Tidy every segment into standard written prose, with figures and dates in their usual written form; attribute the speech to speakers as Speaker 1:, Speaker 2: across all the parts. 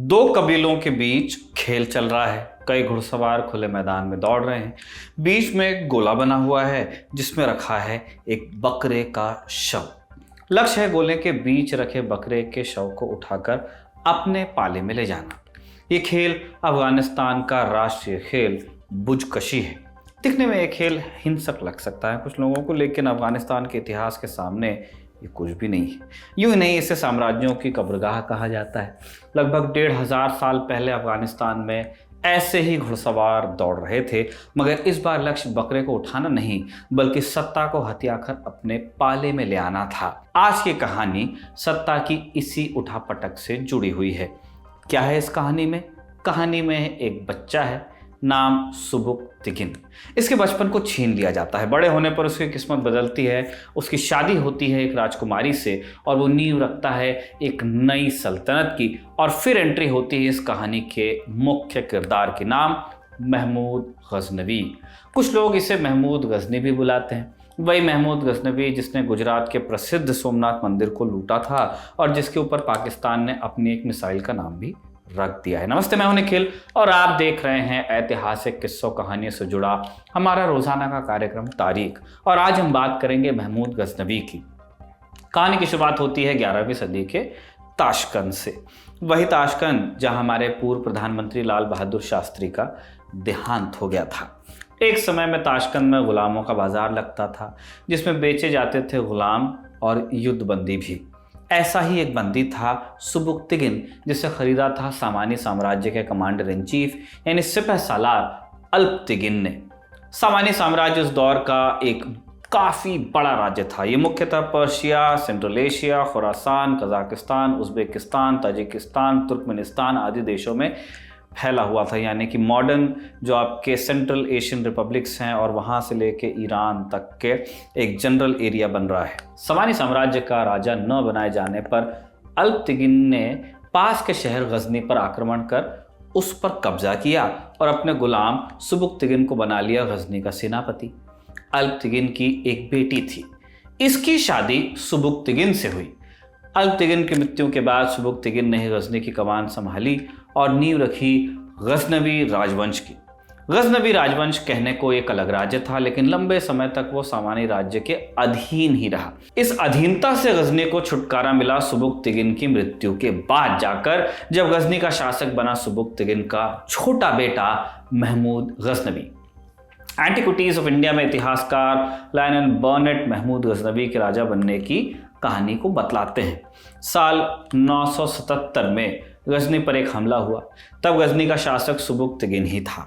Speaker 1: दो कबीलों के बीच खेल चल रहा है। कई घुड़सवार खुले मैदान में दौड़ रहे हैं। बीच में एक गोला बना हुआ है जिसमें रखा है एक बकरे का शव। लक्ष्य है गोले के बीच रखे बकरे के शव को उठाकर अपने पाले में ले जाना। ये खेल अफगानिस्तान का राष्ट्रीय खेल बुजकशी है। दिखने में ये खेल हिंसक लग सकता है कुछ लोगों को, लेकिन अफगानिस्तान के इतिहास के सामने ये कुछ भी नहीं है। यूं ही नहीं, इसे साम्राज्यों की कब्रगाह कहा जाता है। लगभग 1500 साल पहले अफगानिस्तान में ऐसे ही घुड़सवार दौड़ रहे थे, मगर इस बार लक्ष्य बकरे को उठाना नहीं बल्कि सत्ता को हथियाकर अपने पाले में ले आना था। आज की कहानी सत्ता की इसी उठापटक से जुड़ी हुई है। क्या है इस कहानी में? कहानी में एक बच्चा है, नाम सुबुक्तिगिन। इसके बचपन को छीन लिया जाता है। बड़े होने पर उसकी किस्मत बदलती है। उसकी शादी होती है एक राजकुमारी से और वो नींव रखता है एक नई सल्तनत की। और फिर एंट्री होती है इस कहानी के मुख्य किरदार की, नाम महमूद गजनवी। कुछ लोग इसे महमूद गजनी भी बुलाते हैं। वही महमूद गजनवी जिसने गुजरात के प्रसिद्ध सोमनाथ मंदिर को लूटा था और जिसके ऊपर पाकिस्तान ने अपनी एक मिसाइल का नाम भी रख दिया है। नमस्ते, मैं हूं निखिल और आप देख रहे हैं ऐतिहासिक किस्सों कहानियों से जुड़ा हमारा रोजाना का कार्यक्रम तारीख। और आज हम बात करेंगे महमूद गजनवी की। कहानी की शुरुआत होती है 11वीं सदी के ताशकंद से। वही ताशकंद जहां हमारे पूर्व प्रधानमंत्री लाल बहादुर शास्त्री का देहांत हो गया था। एक समय में ताशकंद में गुलामों का बाजार लगता था जिसमें बेचे जाते थे गुलाम और युद्धबंदी भी। ऐसा ही एक बंदी था सुबुक्तिगिन, जिसे खरीदा था सामानी साम्राज्य के कमांडर इन चीफ यानी सिपह सालार अल्पतिगिन ने। सामानी साम्राज्य उस दौर का एक काफ़ी बड़ा राज्य था। ये मुख्यतः Persia, central Asia, Khorasan, Kazakhstan, Uzbekistan, Tajikistan, Turkmenistan आदि देशों में फैला हुआ था। यानी कि मॉडर्न जो आपके सेंट्रल एशियन रिपब्लिक्स हैं और वहाँ से लेके ईरान तक के एक जनरल एरिया बन रहा है। सामानी साम्राज्य का राजा न बनाए जाने पर अल्पतिगिन ने पास के शहर गजनी पर आक्रमण कर उस पर कब्जा किया और अपने गुलाम सुबुक्तिगिन को बना लिया गजनी का सेनापति। अल्पतिगिन की एक बेटी थी। इसकी शादी सुबुक्तिगिन से हुई। अल्पतिगिन की मृत्यु के बाद सुबुक्तिगिन ने गजनी की कमान संभाली और नींव रखी गजनवी राजवंश की। गजनवी राजवंश कहने को एक अलग राज्य था, लेकिन लंबे समय तक वो सामानी राज्य के अधीन ही रहा। इस अधीनता से गजनी को छुटकारा मिला सुबुक्तिगिन की मृत्यु के बाद जाकर, जब गजनी का शासक बना सुबुक्तिगिन का छोटा बेटा Mahmud Ghaznavi. Antiquities of India में इतिहासकार लायनल बर्नेट महमूद गजनवी के राजा बनने की कहानी को बतलाते हैं। साल 977 में गजनी पर एक हमला हुआ। तब गजनी का शासक सुबुक्तिगिन ही था।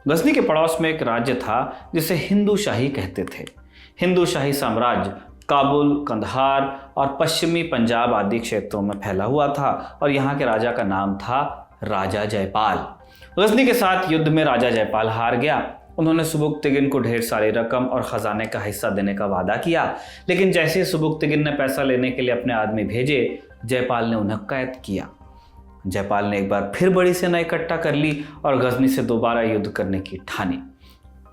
Speaker 1: गजनी के पड़ोस में एक राज्य था जिसे हिंदू शाही कहते थे। हिंदू शाही साम्राज्य काबुल, कंधार और पश्चिमी पंजाब आदि क्षेत्रों में फैला हुआ था और यहाँ के राजा का नाम था राजा जयपाल। गजनी के साथ युद्ध में राजा जयपाल हार गया। उन्होंने सुबुक्तिगिन को ढेर सारी रकम और खजाने का हिस्सा देने का वादा किया, लेकिन जैसे ही सुबुक्तिगिन ने पैसा लेने के लिए अपने आदमी भेजे, जयपाल ने उन्हें कैद किया। जयपाल ने एक बार फिर बड़ी सेना इकट्ठा कर ली और गजनी से दोबारा युद्ध करने की ठानी।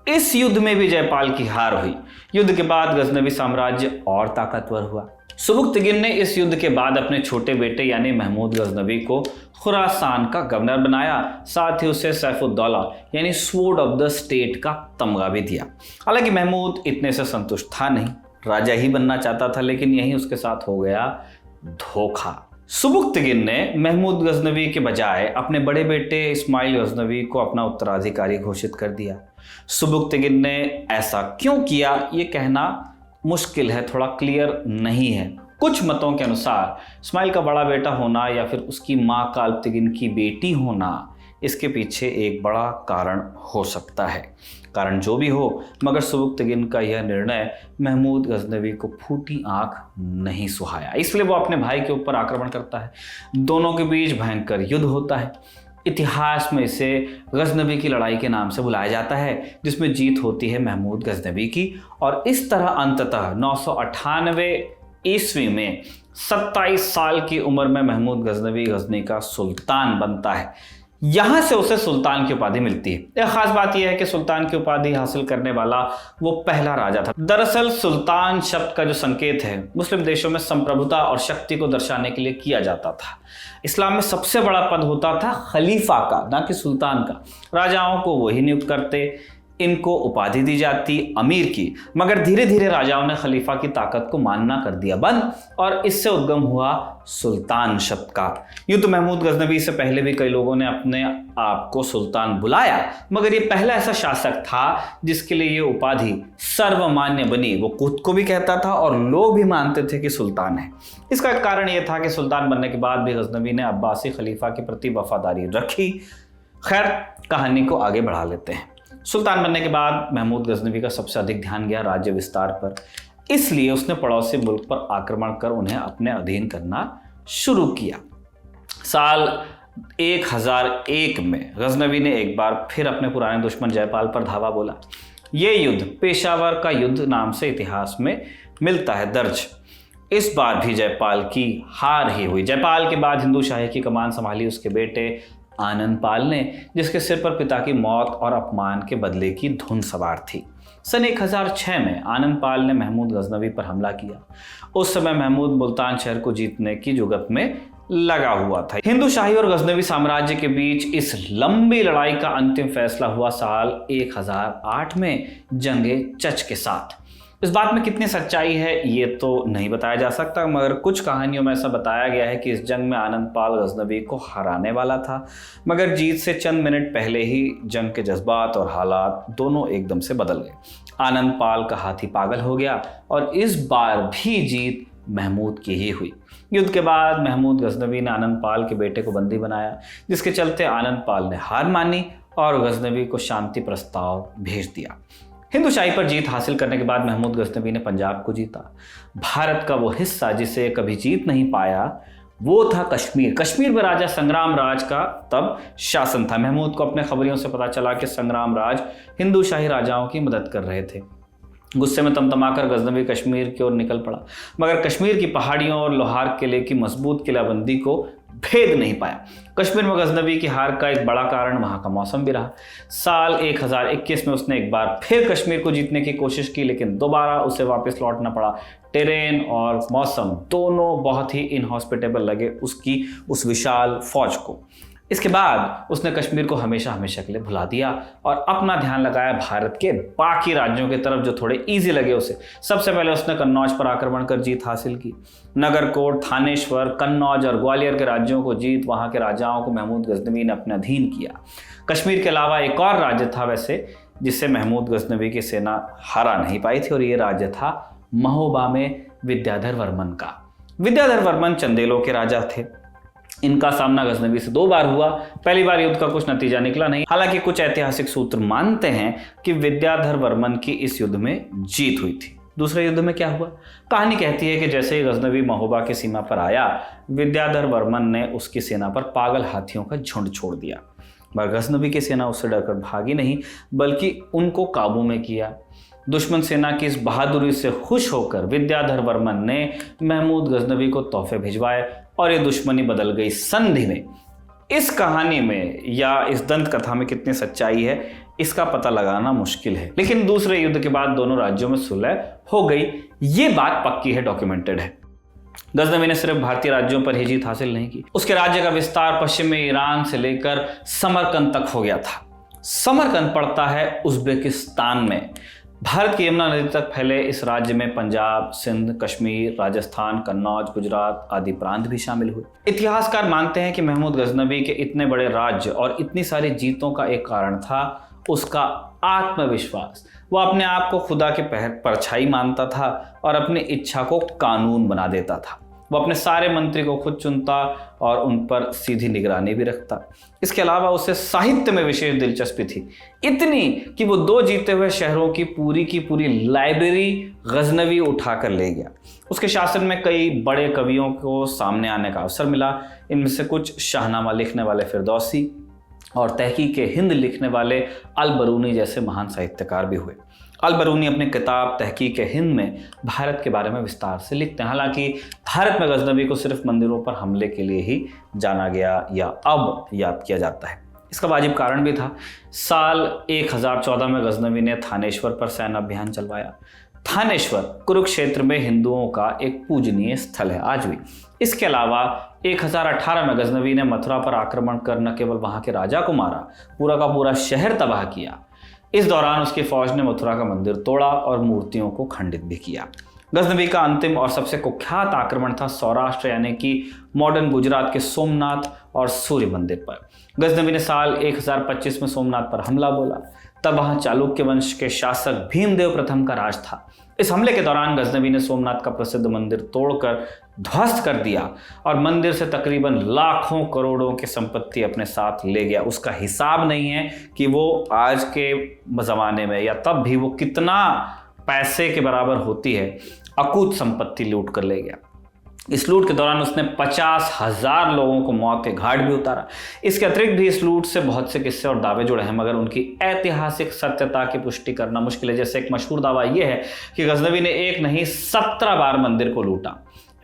Speaker 1: इस युद्ध में भी जयपाल की हार हुई। युद्ध के बाद गजनवी साम्राज्य और ताकतवर हुआ। सुबुक्तिगिन ने इस युद्ध के बाद अपने छोटे बेटे यानी महमूद गजनवी को खुरासान का गवर्नर बनाया। साथ ही उसे सैफुद्दौला यानी स्वॉर्ड ऑफ द स्टेट का तमगा भी दिया। हालांकि महमूद इतने से संतुष्ट था नहीं, राजा ही बनना चाहता था, लेकिन यही उसके साथ हो गया धोखा। सुबुक्तिगिन ने महमूद गजनवी के बजाय अपने बड़े बेटे इस्माइल गजनवी को अपना उत्तराधिकारी घोषित कर दिया। सुबुक्तिगिन ने ऐसा क्यों किया ये कहना मुश्किल है, थोड़ा क्लियर नहीं है। कुछ मतों के अनुसार इस्माइल का बड़ा बेटा होना या फिर उसकी माँ का अल्पतिगिन की बेटी होना, इसके पीछे एक बड़ा कारण हो सकता है। कारण जो भी हो, मगर सुबुक्तिगिन का यह निर्णय महमूद गजनवी को फूटी आंख नहीं सुहाया। इसलिए वो अपने भाई के ऊपर आक्रमण करता है। दोनों के बीच भयंकर युद्ध होता है। इतिहास में इसे गजनवी की लड़ाई के नाम से बुलाया जाता है, जिसमें जीत होती है महमूद गजनवी की। और इस तरह अंततः 998 ईस्वी में 27 साल की उम्र में महमूद गजनवी गजनी का सुल्तान बनता है। यहां से उसे सुल्तान की उपाधि मिलती है। एक खास बात यह है कि सुल्तान की उपाधि हासिल करने वाला वो पहला राजा था। दरअसल सुल्तान शब्द का जो संकेत है मुस्लिम देशों में संप्रभुता और शक्ति को दर्शाने के लिए किया जाता था। इस्लाम में सबसे बड़ा पद होता था खलीफा का, ना कि सुल्तान का। राजाओं को वही नियुक्त करते, इनको उपाधि दी जाती अमीर की। मगर धीरे धीरे राजाओं ने खलीफा की ताकत को मानना कर दिया बंद और इससे उद्गम हुआ सुल्तान शब्द का। यूं तो महमूद गजनवी से पहले भी कई लोगों ने अपने आप को सुल्तान बुलाया, मगर ये पहला ऐसा शासक था जिसके लिए ये उपाधि सर्वमान्य बनी। वो खुद को भी कहता था और लोग भी मानते थे कि सुल्तान है। इसका कारण यह था कि सुल्तान बनने के बाद भी गजनवी ने अब्बासी खलीफा के प्रति वफादारी रखी। खैर, कहानी को आगे बढ़ा लेते हैं। सुल्तान बनने के बाद महमूद गजनवी का सबसे अधिक ध्यान गया राज्य विस्तार पर। इसलिए उसने पड़ोसी मुल्क पर आक्रमण कर उन्हें अपने अधीन करना शुरू किया। साल 1001 में गजनवी ने एक बार फिर अपने पुराने दुश्मन जयपाल पर धावा बोला। यह युद्ध पेशावर का युद्ध नाम से इतिहास में मिलता है दर्ज। इस बार भी जयपाल की हार ही हुई। जयपाल के बाद हिंदू शाही की कमान संभाली उसके बेटे आनंद पाल ने, जिसके सिर पर पिता की मौत और अपमान के बदले की धुन सवार थी। सन 1006 में आनंद पाल ने महमूद गजनवी पर हमला किया। उस समय महमूद मुल्तान शहर को जीतने की जुगत में लगा हुआ था। हिंदू शाही और गजनवी साम्राज्य के बीच इस लंबी लड़ाई का अंतिम फैसला हुआ साल 1008 में जंगे चच के साथ। इस बात में कितनी सच्चाई है ये तो नहीं बताया जा सकता, मगर कुछ कहानियों में ऐसा बताया गया है कि इस जंग में आनंद पाल गजनवी को हराने वाला था, मगर जीत से चंद मिनट पहले ही जंग के जज्बात और हालात दोनों एकदम से बदल गए। आनंद पाल का हाथी पागल हो गया और इस बार भी जीत महमूद की ही हुई। युद्ध के बाद महमूद गजनवी ने आनंद पाल के बेटे को बंदी बनाया, जिसके चलते आनंद पाल ने हार मानी और गजनवी को शांति प्रस्ताव भेज दिया। हिंदू शाही पर जीत हासिल करने के बाद महमूद गजनवी ने पंजाब को जीता। भारत का वो हिस्सा जिसे कभी जीत नहीं पाया वो था कश्मीर। कश्मीर में राजा संग्राम राज का तब शासन था। महमूद को अपने खबरियों से पता चला कि संग्राम राज हिंदू शाही राजाओं की मदद कर रहे थे। गुस्से में तमतमाकर गजनवी कश्मीर की ओर निकल पड़ा, मगर कश्मीर की पहाड़ियों और लोहार किले की मजबूत किलाबंदी को भेद नहीं पाया। कश्मीर में गजनवी की हार का एक बड़ा कारण वहां का मौसम भी रहा। साल 1021 में उसने एक बार फिर कश्मीर को जीतने की कोशिश की, लेकिन दोबारा उसे वापस लौटना पड़ा। टेरेन और मौसम दोनों बहुत ही इनहॉस्पिटेबल लगे उसकी उस विशाल फौज को। इसके बाद उसने कश्मीर को हमेशा हमेशा के लिए भुला दिया और अपना ध्यान लगाया भारत के बाकी राज्यों की तरफ जो थोड़े इजी लगे उसे। सबसे पहले उसने कन्नौज पर आक्रमण कर जीत हासिल की। नगरकोट, थानेश्वर, कन्नौज और ग्वालियर के राज्यों को जीत वहां के राजाओं को महमूद गजनवी ने अपने अधीन किया। कश्मीर के अलावा एक और राज्य था वैसे जिसे महमूद गजनवी की सेना हरा नहीं पाई थी, और ये राज्य था महोबा में विद्याधर वर्मन का। विद्याधर वर्मन चंदेलों के राजा थे। इनका सामना गजनवी से 2 बार हुआ। पहली बार युद्ध का कुछ नतीजा निकला नहीं। हालांकि कुछ ऐतिहासिक सूत्र मानते हैं कि विद्याधर वर्मन की इस युद्ध में जीत हुई थी। दूसरे युद्ध में क्या हुआ? कहानी कहती है कि जैसे ही गजनवी महोबा की सीमा पर आया, विद्याधर वर्मन ने उसकी सेना पर पागल हाथियों का झुंड छोड़ दिया। मगर गजनवी की सेना उससे डरकर भागी नहीं, बल्कि उनको काबू में किया। दुश्मन सेना की इस बहादुरी से खुश होकर विद्याधर वर्मन ने महमूद गजनवी को तोहफे भिजवाए और ये दुश्मनी बदल गई संधि में। इस कहानी में या इस दंत कथा में कितनी सच्चाई है इसका पता लगाना मुश्किल है, लेकिन दूसरे युद्ध के बाद दोनों राज्यों में सुलह हो गई, ये बात पक्की है, डॉक्यूमेंटेड है। गजनवी ने सिर्फ भारतीय राज्यों पर ही जीत हासिल नहीं की, उसके राज्य का विस्तार पश्चिम में ईरान से लेकर समरकंद तक हो गया था। समरकंद पड़ता है उज्बेकिस्तान में। भारत की यमुना नदी तक फैले इस राज्य में पंजाब, सिंध, कश्मीर, राजस्थान, कन्नौज, गुजरात आदि प्रांत भी शामिल हुए। इतिहासकार मानते हैं कि महमूद गजनवी के इतने बड़े राज्य और इतनी सारी जीतों का एक कारण था उसका आत्मविश्वास। वो अपने आप को खुदा के परछाई मानता था और अपनी इच्छा को कानून बना देता था। वो अपने सारे मंत्री को खुद चुनता और उन पर सीधी निगरानी भी रखता। इसके अलावा उसे साहित्य में विशेष दिलचस्पी थी, इतनी कि वो 2 जीते हुए शहरों की पूरी लाइब्रेरी गजनवी उठाकर ले गया। उसके शासन में कई बड़े कवियों को सामने आने का अवसर मिला। इनमें से कुछ शाहनामा लिखने वाले फिरदौसी और तहकीक हिंद लिखने वाले अल-बरूनी जैसे महान साहित्यकार भी हुए। अल-बरूनी अपनी किताब तहकीक हिंद में भारत के बारे में विस्तार से लिखते हैं। हालांकि भारत में गजनवी को सिर्फ मंदिरों पर हमले के लिए ही जाना गया या अब याद किया जाता है। इसका वाजिब कारण भी था। साल 1014 में गजनवी ने थानेश्वर पर सैन्य अभियान चलवाया। थानेश्वर कुरुक्षेत्र में हिंदुओं का एक पूजनीय स्थल है आज भी। इसके अलावा 1018 में गजनवी ने मथुरा पर आक्रमण कर न केवल वहां के राजा को मारा, पूरा का पूरा शहर तबाह किया। इस दौरान उसकी फौज ने मथुरा का मंदिर तोड़ा और मूर्तियों को खंडित भी किया। गजनवी का अंतिम और सबसे कुख्यात आक्रमण था सौराष्ट्र यानी कि मॉडर्न गुजरात के सोमनाथ और सूर्य मंदिर पर। गजनवी ने साल 1025 में सोमनाथ पर हमला बोला। तब वहां चालुक्य वंश के शासक भीमदेव प्रथम का राज था। इस हमले के दौरान गजनवी ने सोमनाथ का प्रसिद्ध मंदिर तोड़कर ध्वस्त कर दिया और मंदिर से तकरीबन लाखों करोड़ों की संपत्ति अपने साथ ले गया। उसका हिसाब नहीं है कि वो आज के ज़माने में या तब भी वो कितना पैसे के बराबर होती है, अकूत संपत्ति लूट कर ले गया। इस लूट के दौरान उसने 50,000 लोगों को मौत के घाट भी उतारा। इसके अतिरिक्त भी इस लूट से बहुत से किस्से और दावे जुड़े हैं, मगर उनकी ऐतिहासिक सत्यता की पुष्टि करना मुश्किल है। जैसे एक मशहूर दावा यह है कि गजनवी ने एक नहीं 17 बार मंदिर को लूटा।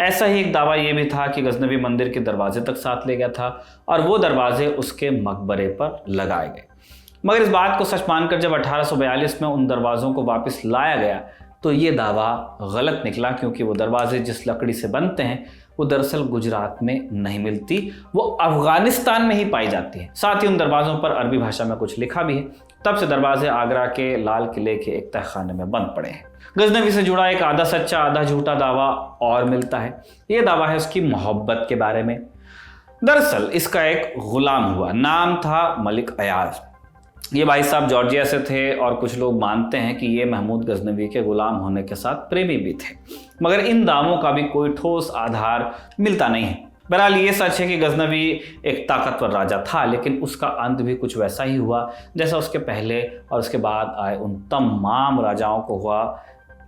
Speaker 1: ऐसा ही एक दावा यह भी था कि गजनवी मंदिर के दरवाजे तक साथ ले गया था और वो दरवाजे उसके मकबरे पर लगाए गए। मगर इस बात को सच मानकर जब 1842 में उन दरवाज़ों को वापस लाया गया तो ये दावा गलत निकला, क्योंकि वो दरवाजे जिस लकड़ी से बनते हैं वो दरअसल गुजरात में नहीं मिलती, वो अफगानिस्तान में ही पाई जाती है। साथ ही उन दरवाज़ों पर अरबी भाषा में कुछ लिखा भी है। तब से दरवाजे आगरा के लाल किले के एक तहखाने में बंद पड़े हैं। गजनवी से जुड़ा एक आधा सच्चा आधा झूठा दावा और मिलता है। ये दावा है उसकी मोहब्बत के बारे में। दरअसल इसका एक गुलाम हुआ, नाम था मलिक अयाज। ये भाई साहब जॉर्जिया से थे और कुछ लोग मानते हैं कि ये महमूद गजनवी के गुलाम होने के साथ प्रेमी भी थे, मगर इन दावों का भी कोई ठोस आधार मिलता नहीं है। बहरहाल ये सच है कि गजनवी एक ताकतवर राजा था, लेकिन उसका अंत भी कुछ वैसा ही हुआ जैसा उसके पहले और उसके बाद आए उन तमाम राजाओं को हुआ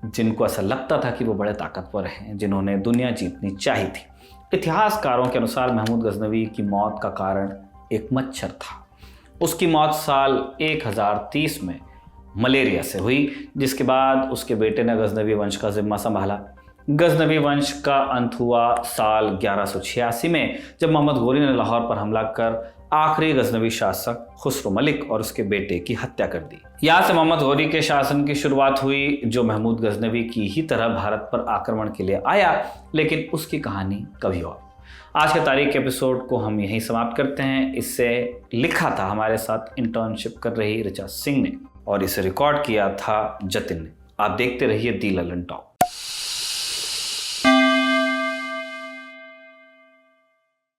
Speaker 1: जिनको ऐसा लगता था कि वो बड़े ताकतवर हैं, जिन्होंने दुनिया जीतनी चाहिए थी। इतिहासकारों के अनुसार महमूद गजनवी की मौत का कारण एक मच्छर था। उसकी मौत साल 1030 में मलेरिया से हुई, जिसके बाद उसके बेटे ने गजनवी वंश का जिम्मा संभाला। गजनवी वंश का अंत हुआ साल 1186 में, जब मोहम्मद गोरी ने लाहौर पर हमला कर आखिरी गजनवी शासक खुसरो मलिक और उसके बेटे की हत्या कर दी। यहाँ से मोहम्मद गोरी के शासन की शुरुआत हुई, जो महमूद गजनवी की ही तरह भारत पर आक्रमण के लिए आया, लेकिन उसकी कहानी कभी और। आज के तारीख के एपिसोड को हम यहीं समाप्त करते हैं। इससे लिखा था हमारे साथ इंटर्नशिप कर रही ऋचा सिंह ने और इसे रिकॉर्ड किया था जतिन ने। आप देखते रहिए दी ललन टॉक।